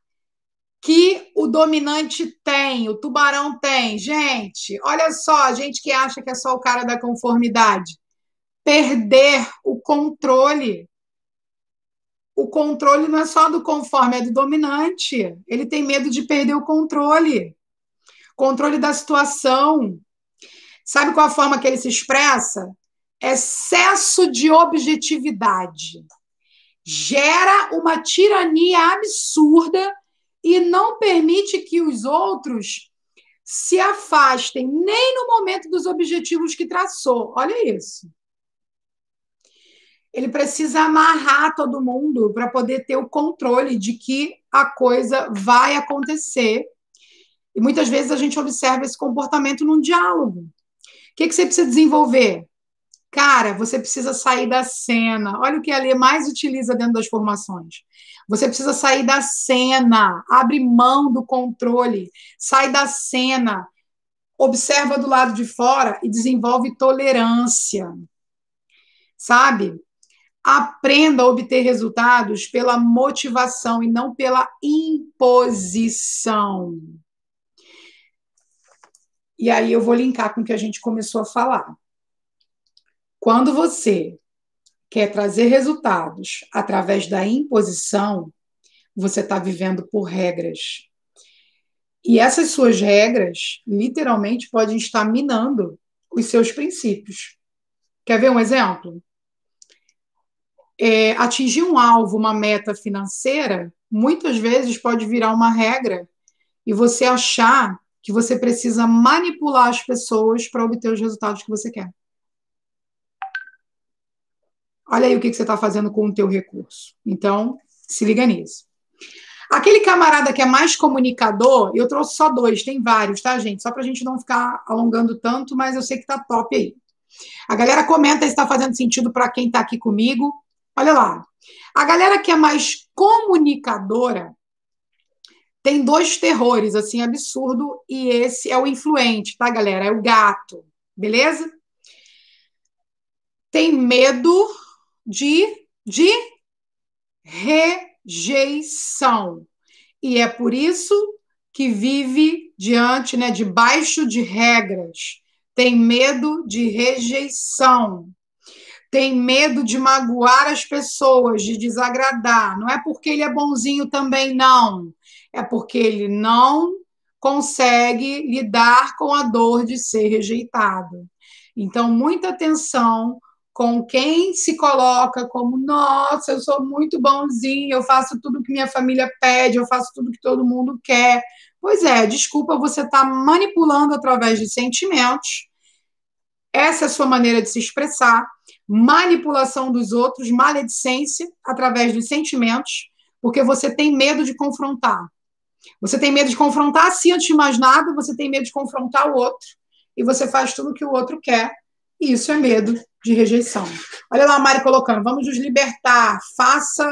que o dominante tem, o tubarão tem. Gente, olha só, a gente que acha que é só o cara da conformidade. Perder o controle. O controle não é só do conforme, é do dominante. Ele tem medo de perder o controle. Controle da situação. Sabe qual a forma que ele se expressa? Excesso de objetividade. Gera uma tirania absurda e não permite que os outros se afastem nem no momento dos objetivos que traçou. Olha isso. Ele precisa amarrar todo mundo para poder ter o controle de que a coisa vai acontecer. E muitas vezes a gente observa esse comportamento num diálogo. O que você precisa desenvolver? Cara, você precisa sair da cena. Olha o que a Lê mais utiliza dentro das formações. Você precisa sair da cena, abre mão do controle, sai da cena, observa do lado de fora e desenvolve tolerância. Sabe? Aprenda a obter resultados pela motivação e não pela imposição. E aí eu vou linkar com o que a gente começou a falar. Quando você quer trazer resultados através da imposição, você está vivendo por regras. E essas suas regras, literalmente, podem estar minando os seus princípios. Quer ver um exemplo? Atingir um alvo, uma meta financeira, muitas vezes pode virar uma regra e você achar que você precisa manipular as pessoas para obter os resultados que você quer. Olha aí o que você está fazendo com o teu recurso. Então, se liga nisso. Aquele camarada que é mais comunicador, eu trouxe só 2, tem vários, tá, gente? Só para a gente não ficar alongando tanto, mas eu sei que tá top aí. A galera comenta se está fazendo sentido para quem está aqui comigo. Olha lá. A galera que é mais comunicadora tem 2 terrores, assim, absurdo, e esse é o influente, tá, galera? É o gato, beleza? Tem medo de rejeição. E é por isso que vive diante, né, debaixo de regras. Tem medo de rejeição. Tem medo de magoar as pessoas, de desagradar. Não é porque ele é bonzinho também, não. É porque ele não consegue lidar com a dor de ser rejeitado. Então, muita atenção com quem se coloca como, nossa, eu sou muito bonzinho, eu faço tudo que minha família pede, eu faço tudo que todo mundo quer. Pois é, desculpa, você está manipulando através de sentimentos. Essa é a sua maneira de se expressar. Manipulação dos outros, maledicência através dos sentimentos, porque você tem medo de confrontar. Você tem medo de confrontar a si antes de mais nada, você tem medo de confrontar o outro, e você faz tudo o que o outro quer, e isso é medo de rejeição. Olha lá a Mari colocando, vamos nos libertar, faça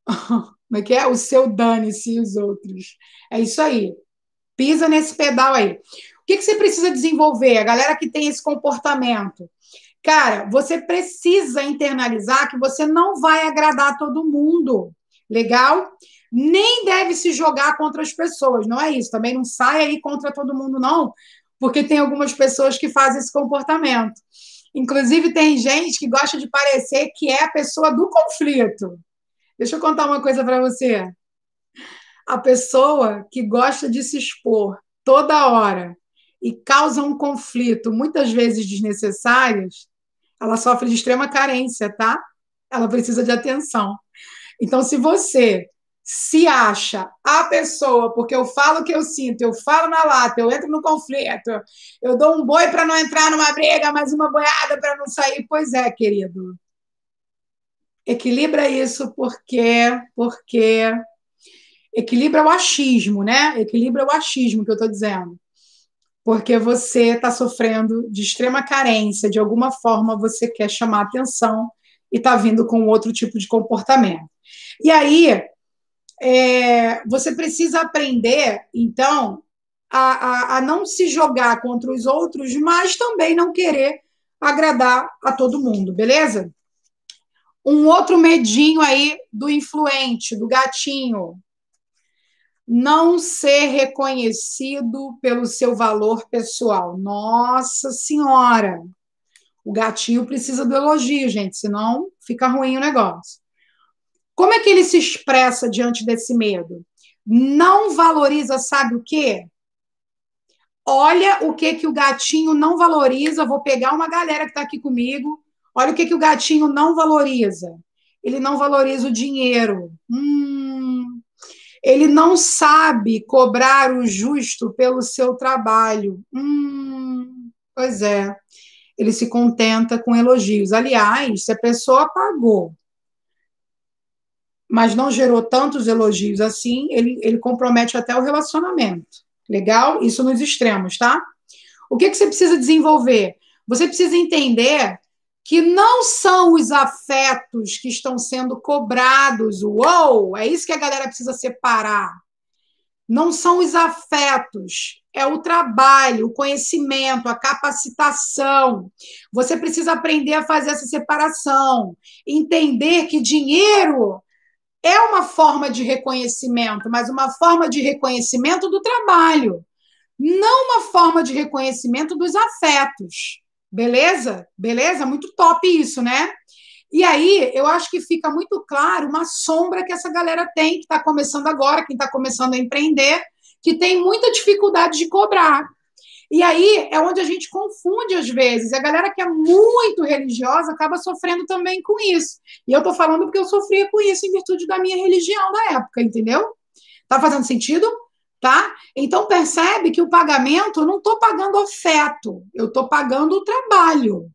como é que é? O seu dane-se e os outros. É isso aí. Pisa nesse pedal aí. O que você precisa desenvolver? A galera que tem esse comportamento. Cara, você precisa internalizar que você não vai agradar todo mundo, legal? Nem deve se jogar contra as pessoas, não é isso. Também não sai aí contra todo mundo, não, porque tem algumas pessoas que fazem esse comportamento. Inclusive, tem gente que gosta de parecer que é a pessoa do conflito. Deixa eu contar uma coisa para você. A pessoa que gosta de se expor toda hora e causa um conflito, muitas vezes desnecessários, ela sofre de extrema carência, tá? Ela precisa de atenção. Então, se você se acha a pessoa, porque eu falo o que eu sinto, eu falo na lata, eu entro no conflito, eu dou um boi para não entrar numa briga, mas uma boiada para não sair, pois é, querido. Equilibra isso porque equilibra o achismo, né? Equilibra o achismo que eu estou dizendo. Porque você está sofrendo de extrema carência, de alguma forma você quer chamar atenção e está vindo com outro tipo de comportamento. E aí, você precisa aprender, então, a não se jogar contra os outros, mas também não querer agradar a todo mundo, beleza? Um outro medinho aí do influente, do gatinho. Não ser reconhecido pelo seu valor pessoal. Nossa Senhora! O gatinho precisa do elogio, gente, senão fica ruim o negócio. Como é que ele se expressa diante desse medo? Não valoriza, sabe o quê? Olha o que o gatinho não valoriza. Vou pegar uma galera que está aqui comigo. Olha o que o gatinho não valoriza. Ele não valoriza o dinheiro. Ele não sabe cobrar o justo pelo seu trabalho. Pois é. Ele se contenta com elogios. Aliás, se a pessoa pagou, mas não gerou tantos elogios assim, ele compromete até o relacionamento. Legal? Isso nos extremos, tá? O que você precisa desenvolver? Você precisa entender que não são os afetos que estão sendo cobrados. Uou! É isso que a galera precisa separar. Não são os afetos, é o trabalho, o conhecimento, a capacitação. Você precisa aprender a fazer essa separação, entender que dinheiro é uma forma de reconhecimento, mas uma forma de reconhecimento do trabalho, não uma forma de reconhecimento dos afetos. Beleza? Beleza? Muito top isso, né? E aí, eu acho que fica muito claro uma sombra que essa galera tem, que está começando agora, quem está começando a empreender, que tem muita dificuldade de cobrar. E aí é onde a gente confunde às vezes. A galera que é muito religiosa acaba sofrendo também com isso. E eu estou falando porque eu sofria com isso em virtude da minha religião na época, entendeu? Tá fazendo sentido? Tá? Então percebe que o pagamento, eu não estou pagando afeto, eu estou pagando o trabalho.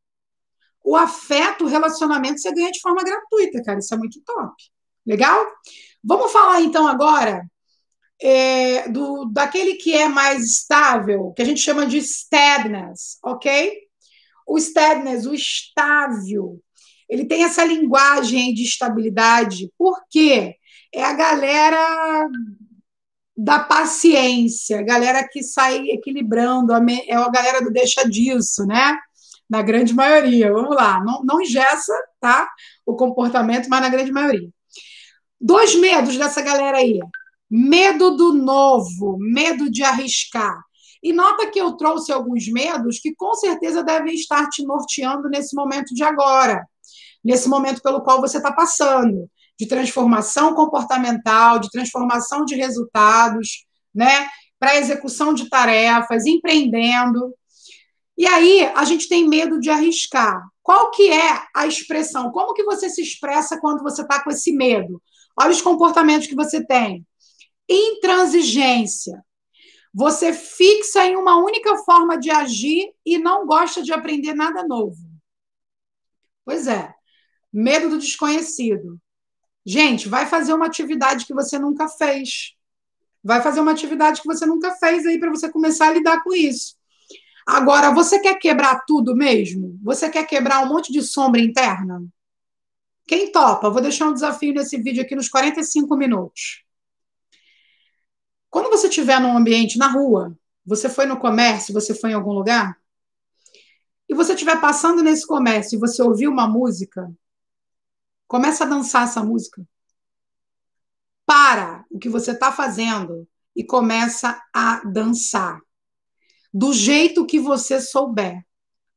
O afeto, o relacionamento, você ganha de forma gratuita, cara. Isso é muito top. Legal? Vamos falar então agora daquele que é mais estável, que a gente chama de steadiness, ok? O steadiness, o estável, ele tem essa linguagem de estabilidade, porque é a galera da paciência, a galera que sai equilibrando, é a galera do deixa disso, né? Na grande maioria, vamos lá, não engessa, tá? O comportamento, mas na grande maioria. Dois medos dessa galera aí. Medo do novo, medo de arriscar. E nota que eu trouxe alguns medos que com certeza devem estar te norteando nesse momento de agora, nesse momento pelo qual você está passando, de transformação comportamental, de transformação de resultados, né? Para execução de tarefas, empreendendo. E aí a gente tem medo de arriscar. Qual que é a expressão? Como que você se expressa quando você está com esse medo? Olha os comportamentos que você tem. Intransigência. Você fixa em uma única forma de agir e não gosta de aprender nada novo. Pois é. Medo do desconhecido. Gente, vai fazer uma atividade que você nunca fez. Vai fazer uma atividade que você nunca fez aí para você começar a lidar com isso. Agora, você quer quebrar tudo mesmo? Você quer quebrar um monte de sombra interna? Quem topa? Vou deixar um desafio nesse vídeo aqui nos 45 minutos. Quando você estiver num ambiente na rua, você foi no comércio, você foi em algum lugar, e você estiver passando nesse comércio e você ouvir uma música, começa a dançar essa música. Para o que você está fazendo e começa a dançar. Do jeito que você souber.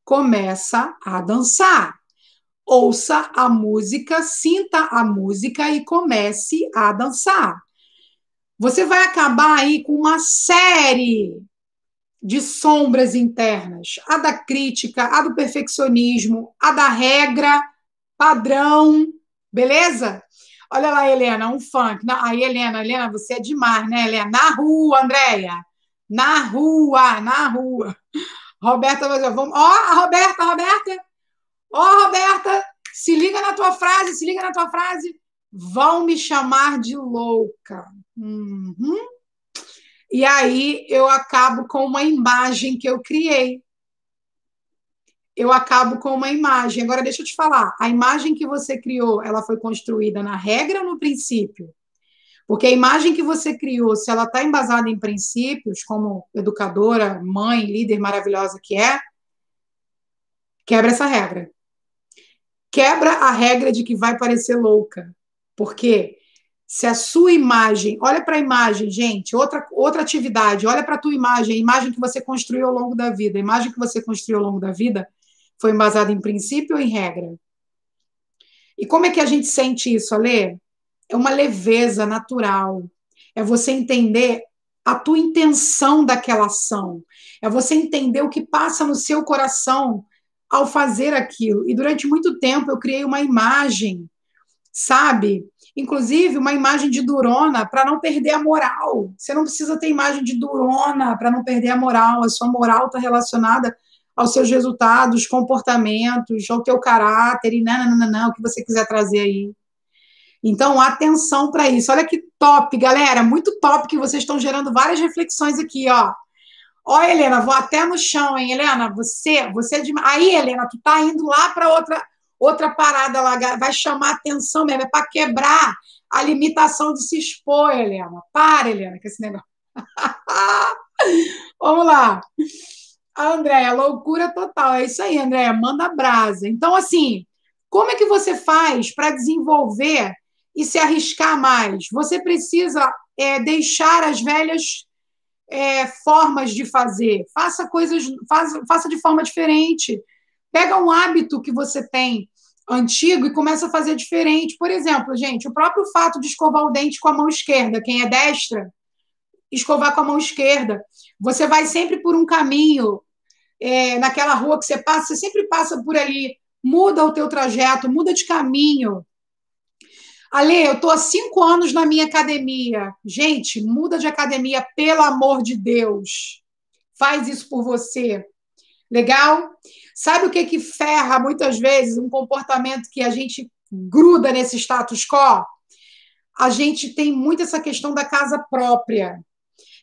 Começa a dançar. Ouça a música, sinta a música e comece a dançar. Você vai acabar aí com uma série de sombras internas. A da crítica, a do perfeccionismo, a da regra, padrão, beleza? Olha lá, Helena, um funk. Aí, Helena, você é demais, né, Helena? Na rua, Andréia. Na rua. Roberta, vamos. Ó, a Roberta. Ó, Roberta, se liga na tua frase. Vão me chamar de louca. Uhum. E aí eu acabo com uma imagem que eu criei. Eu acabo com uma imagem. Agora, deixa eu te falar. A imagem que você criou, ela foi construída na regra ou no princípio? Porque a imagem que você criou, se ela está embasada em princípios, como educadora, mãe, líder maravilhosa que é, quebra essa regra. Quebra a regra de que vai parecer louca. Porque se a sua imagem, olha para a imagem, gente, outra atividade, olha para a tua imagem, a imagem que você construiu ao longo da vida, a imagem que você construiu ao longo da vida foi embasada em princípio ou em regra? E como é que a gente sente isso, Alê? É uma leveza natural. É você entender a tua intenção daquela ação. É você entender o que passa no seu coração ao fazer aquilo. E durante muito tempo eu criei uma imagem, sabe? Inclusive uma imagem de durona para não perder a moral. Você não precisa ter imagem de durona para não perder a moral. A sua moral está relacionada aos seus resultados, comportamentos, ao teu caráter e não, o que você quiser trazer aí. Então, atenção para isso. Olha que top, galera, muito top que vocês estão gerando várias reflexões aqui, ó. Ó, Helena, vou até no chão, hein, Helena? Você é de... Aí, Helena, tu tá indo lá para outra parada lá, vai chamar atenção mesmo, é para quebrar a limitação de se expor, Helena. Para, Helena, com esse negócio. Vamos lá. Andréia, loucura total. É isso aí, Andréia, manda brasa. Então, assim, como é que você faz para desenvolver e se arriscar mais? Você precisa deixar as velhas formas de fazer. Faça coisas, faça de forma diferente. Pega um hábito que você tem antigo e começa a fazer diferente. Por exemplo, gente, o próprio fato de escovar o dente com a mão esquerda, quem é destra, escovar com a mão esquerda. Você vai sempre por um caminho, naquela rua que você passa, você sempre passa por ali, muda o teu trajeto, muda de caminho. Ale, eu estou há 5 anos na minha academia. Gente, muda de academia, pelo amor de Deus. Faz isso por você. Legal? Sabe o que ferra muitas vezes um comportamento que a gente gruda nesse status quo? A gente tem muito essa questão da casa própria.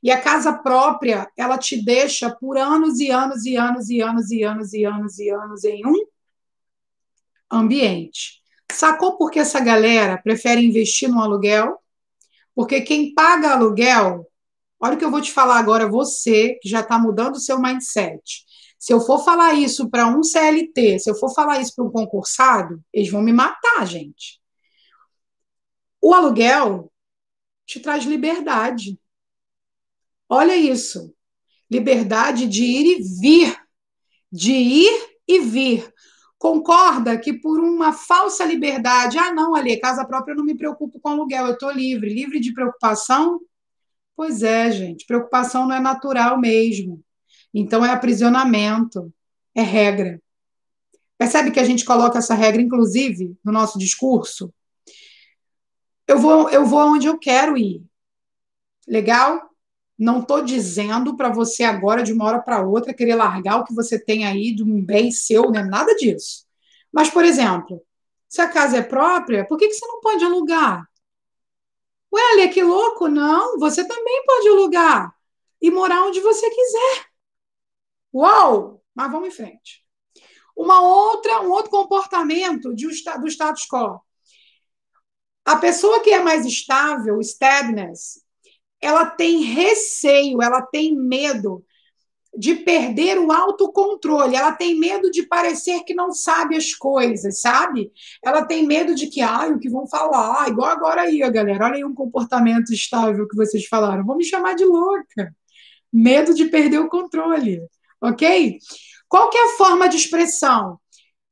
E a casa própria, ela te deixa por anos e anos e anos e anos e anos e anos e anos em um ambiente. Sacou por que essa galera prefere investir no aluguel? Porque quem paga aluguel, olha o que eu vou te falar agora, você que já está mudando o seu mindset. Se eu for falar isso para um CLT, se eu for falar isso para um concursado, eles vão me matar, gente. O aluguel te traz liberdade. Olha isso. Liberdade de ir e vir. De ir e vir. Concorda que por uma falsa liberdade, não, Ali, casa própria, eu não me preocupo com aluguel, eu estou livre. Livre de preocupação? Pois é, gente. Preocupação não é natural mesmo. Então é aprisionamento, é regra. Percebe que a gente coloca essa regra, inclusive, no nosso discurso? Eu vou onde eu quero ir. Legal? Não estou dizendo para você agora, de uma hora para outra, querer largar o que você tem aí de um bem seu, né? Nada disso. Mas, por exemplo, se a casa é própria, por que você não pode alugar? Ué, Alê, que louco? Não, você também pode alugar e morar onde você quiser. Uau! Mas vamos em frente. Um outro comportamento do status quo. A pessoa que é mais estável, steadiness, ela tem receio, ela tem medo de perder o autocontrole. Ela tem medo de parecer que não sabe as coisas, sabe? Ela tem medo de que, o que vão falar, igual agora aí, galera. Olha aí um comportamento estável que vocês falaram. Vão me chamar de louca. Medo de perder o controle, ok? Qual que é a forma de expressão?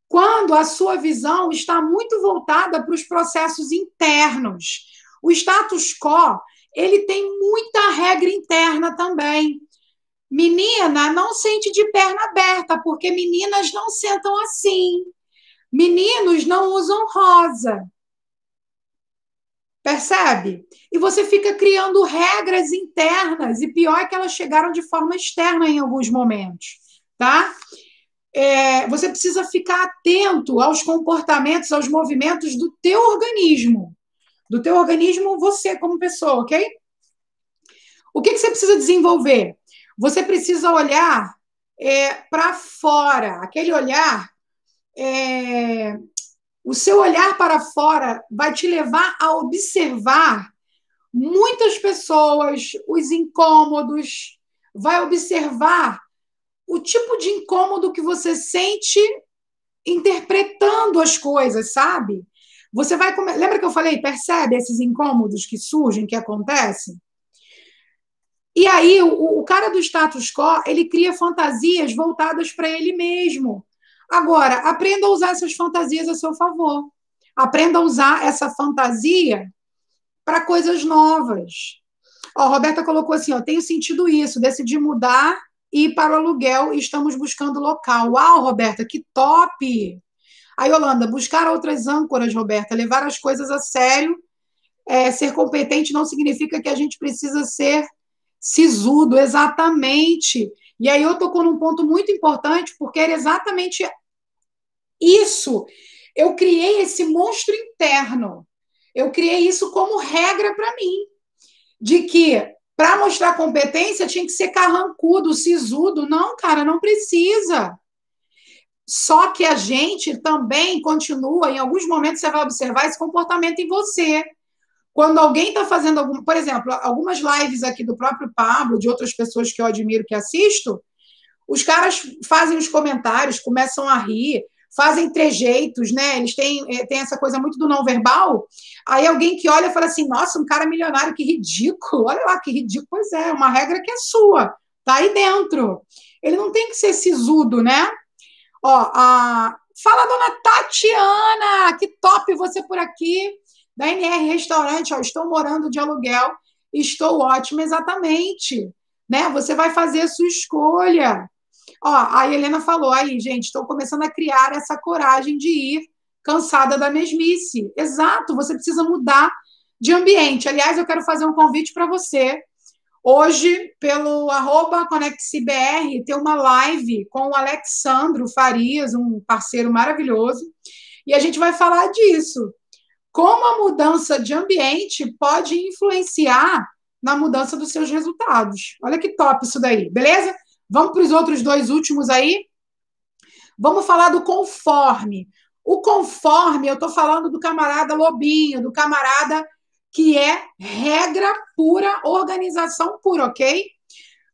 Quando a sua visão está muito voltada para os processos internos. O status quo, ele tem muita regra interna também. Menina não sente de perna aberta, porque meninas não sentam assim. Meninos não usam rosa. Percebe? E você fica criando regras internas, e pior é que elas chegaram de forma externa em alguns momentos, tá? Você precisa ficar atento aos comportamentos, aos movimentos do teu organismo. Do teu organismo, você como pessoa, ok? O que você precisa desenvolver? Você precisa olhar para fora. Aquele olhar, o seu olhar para fora vai te levar a observar muitas pessoas, os incômodos, vai observar o tipo de incômodo que você sente interpretando as coisas, sabe? Você vai lembra que eu falei, percebe esses incômodos que surgem, que acontecem? E aí, o cara do status quo, ele cria fantasias voltadas para ele mesmo. Agora, aprenda a usar essas fantasias a seu favor. Aprenda a usar essa fantasia para coisas novas. Ó, a Roberta colocou assim, ó, tenho sentido isso, decidi mudar e ir para o aluguel e estamos buscando local. Uau, Roberta, que top! Aí, Yolanda, buscar outras âncoras, Roberta, levar as coisas a sério. Ser competente não significa que a gente precisa ser sisudo, exatamente. E aí eu tocou num ponto muito importante, porque era exatamente isso. Eu criei esse monstro interno. Eu criei isso como regra para mim, de que para mostrar competência tinha que ser carrancudo, sisudo. Não, cara, não precisa. Só que a gente também continua, em alguns momentos você vai observar esse comportamento em você. Quando alguém está fazendo algum, por exemplo, algumas lives aqui do próprio Pablo, de outras pessoas que eu admiro, que assisto, os caras fazem os comentários, começam a rir, fazem trejeitos, né? Eles têm essa coisa muito do não verbal. Aí alguém que olha e fala assim: nossa, um cara milionário, que ridículo, olha lá que ridículo. Pois é, uma regra que é sua, tá aí dentro. Ele não tem que ser sisudo, né? Ó, fala, dona Tatiana, que top você por aqui. Da NR Restaurante, ó, estou morando de aluguel, estou ótima, exatamente. Né? Você vai fazer a sua escolha. Ó, a Helena falou, aí, gente, estou começando a criar essa coragem de ir cansada da mesmice. Exato, você precisa mudar de ambiente. Aliás, eu quero fazer um convite para você. Hoje, pelo @ConectCBR, tem uma live com o Alexandro Farias, um parceiro maravilhoso, e a gente vai falar disso. Como a mudança de ambiente pode influenciar na mudança dos seus resultados. Olha que top isso daí, beleza? Vamos para os outros dois últimos aí? Vamos falar do conforme. O conforme, eu estou falando do camarada lobinho, do camarada que é regra pura, organização pura, ok?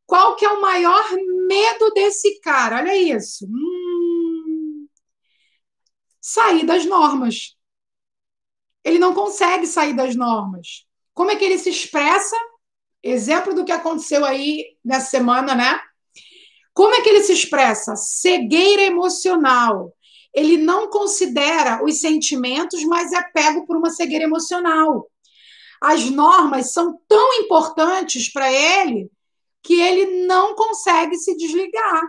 Qual que é o maior medo desse cara? Olha isso. Sair das normas. Ele não consegue sair das normas. Como é que ele se expressa? Exemplo do que aconteceu aí nessa semana, né? Como é que ele se expressa? Cegueira emocional. Ele não considera os sentimentos, mas é pego por uma cegueira emocional. As normas são tão importantes para ele que ele não consegue se desligar.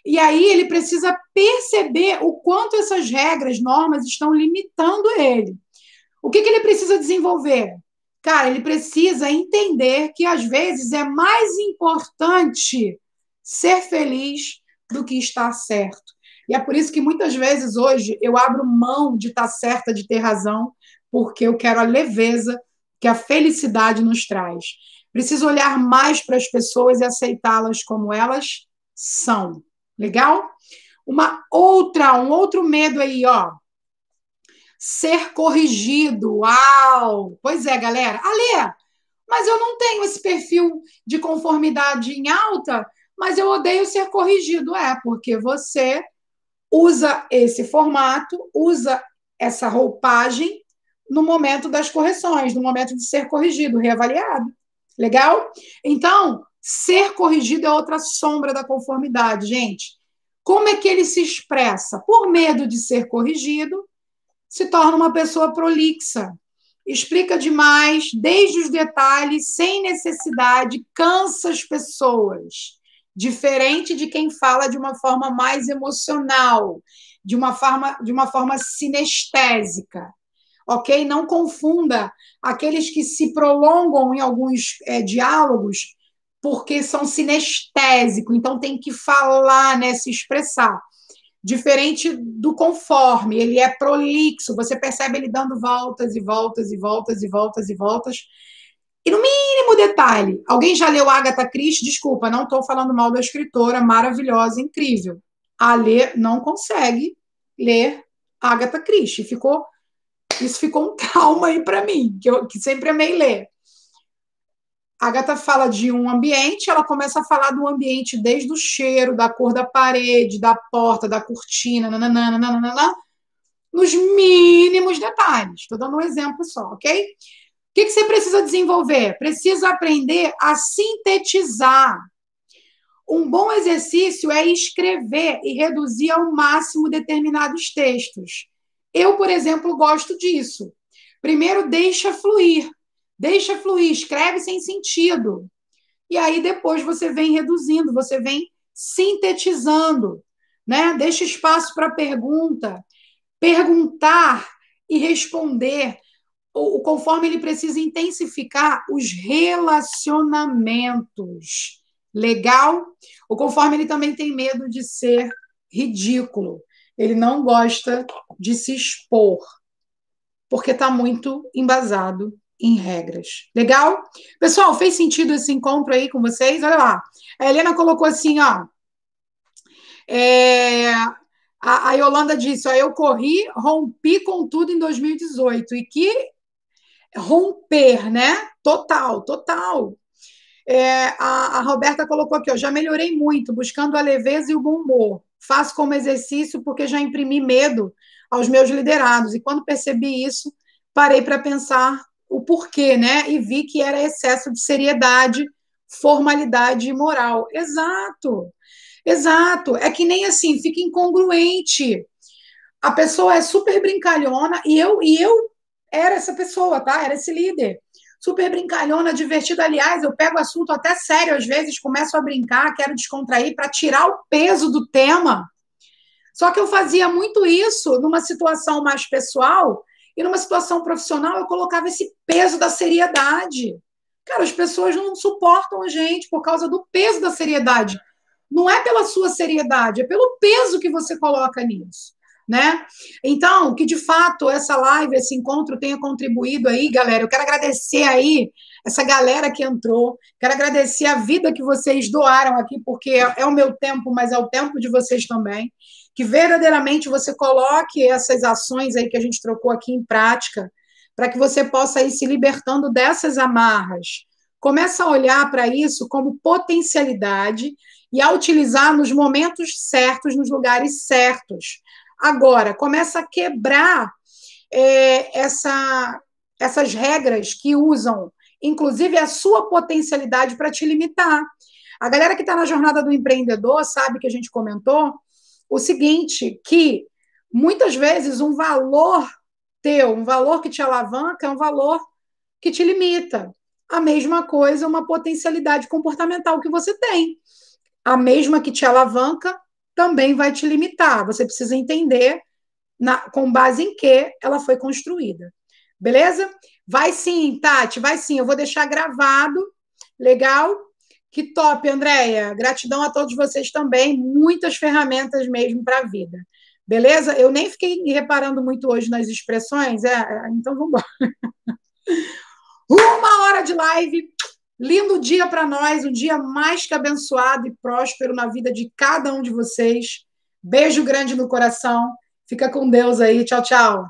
E aí ele precisa perceber o quanto essas regras, normas estão limitando ele. O que ele precisa desenvolver? Cara, ele precisa entender que às vezes é mais importante ser feliz do que estar certo. E é por isso que muitas vezes hoje eu abro mão de estar certa, de ter razão, porque eu quero a leveza que a felicidade nos traz. Preciso olhar mais para as pessoas e aceitá-las como elas são. Legal? Um outro medo aí, ó. Ser corrigido. Uau! Pois é, galera. Alê, mas eu não tenho esse perfil de conformidade em alta, mas eu odeio ser corrigido. Porque você usa esse formato, usa essa roupagem no momento das correções, no momento de ser corrigido, reavaliado. Legal? Então, ser corrigido é outra sombra da conformidade, gente. Como é que ele se expressa? Por medo de ser corrigido, se torna uma pessoa prolixa. Explica demais, desde os detalhes, sem necessidade, cansa as pessoas. Diferente de quem fala de uma forma mais emocional, de uma forma sinestésica. Ok? Não confunda aqueles que se prolongam em alguns diálogos porque são sinestésicos, então tem que falar, né, se expressar. Diferente do conforme, ele é prolixo, você percebe ele dando voltas e voltas e voltas e voltas e voltas. E no mínimo detalhe, alguém já leu Agatha Christie? Desculpa, não estou falando mal da escritora, maravilhosa, incrível. A Lê não consegue ler Agatha Christie. Isso ficou um trauma aí para mim, que sempre amei ler. A Agatha fala de um ambiente, ela começa a falar do ambiente desde o cheiro, da cor da parede, da porta, da cortina, nananana, nos mínimos detalhes. Estou dando um exemplo só, ok? O que você precisa desenvolver? Precisa aprender a sintetizar. Um bom exercício é escrever e reduzir ao máximo determinados textos. Eu, por exemplo, gosto disso. Primeiro, deixa fluir, escreve sem sentido. E aí depois você vem reduzindo, você vem sintetizando, né? Deixa espaço para pergunta, perguntar e responder. Conforme ele precisa intensificar os relacionamentos. Legal? O conforme ele também tem medo de ser ridículo. Ele não gosta de se expor, porque está muito embasado em regras. Legal? Pessoal, fez sentido esse encontro aí com vocês? Olha lá. A Helena colocou assim, ó. A Yolanda disse, ó, eu rompi com tudo em 2018. E que romper, né? Total, total. A Roberta colocou aqui, ó, já melhorei muito, buscando a leveza e o bom humor. Faço como exercício porque já imprimi medo aos meus liderados. E quando percebi isso, parei para pensar o porquê, né? E vi que era excesso de seriedade, formalidade e moral. Exato, exato. É que nem assim, fica incongruente. A pessoa é super brincalhona e eu era essa pessoa, tá? Era esse líder. Super brincalhona, divertida. Aliás, eu pego o assunto até sério, às vezes começo a brincar, quero descontrair para tirar o peso do tema. Só que eu fazia muito isso numa situação mais pessoal e numa situação profissional eu colocava esse peso da seriedade. Cara, as pessoas não suportam a gente por causa do peso da seriedade. Não é pela sua seriedade, é pelo peso que você coloca nisso. Né? Então, que de fato essa live, esse encontro tenha contribuído aí, galera. Eu quero agradecer aí essa galera que entrou, quero agradecer a vida que vocês doaram aqui, porque é o meu tempo, mas é o tempo de vocês também. Que verdadeiramente você coloque essas ações aí que a gente trocou aqui em prática, para que você possa ir se libertando dessas amarras. Começa a olhar para isso como potencialidade e a utilizar nos momentos certos, nos lugares certos. Agora, começa a quebrar essas regras que usam, inclusive, a sua potencialidade para te limitar. A galera que está na jornada do empreendedor sabe que a gente comentou o seguinte, que muitas vezes um valor teu, um valor que te alavanca, é um valor que te limita. A mesma coisa, uma potencialidade comportamental que você tem. A mesma que te alavanca também vai te limitar. Você precisa entender com base em que ela foi construída. Beleza? Vai sim, Tati, vai sim. Eu vou deixar gravado. Legal? Que top, Andréia. Gratidão a todos vocês também. Muitas ferramentas mesmo para a vida. Beleza? Eu nem fiquei reparando muito hoje nas expressões. Então vamos embora. 1 hora de live. Lindo dia para nós, um dia mais que abençoado e próspero na vida de cada um de vocês. Beijo grande no coração. Fica com Deus aí. Tchau, tchau.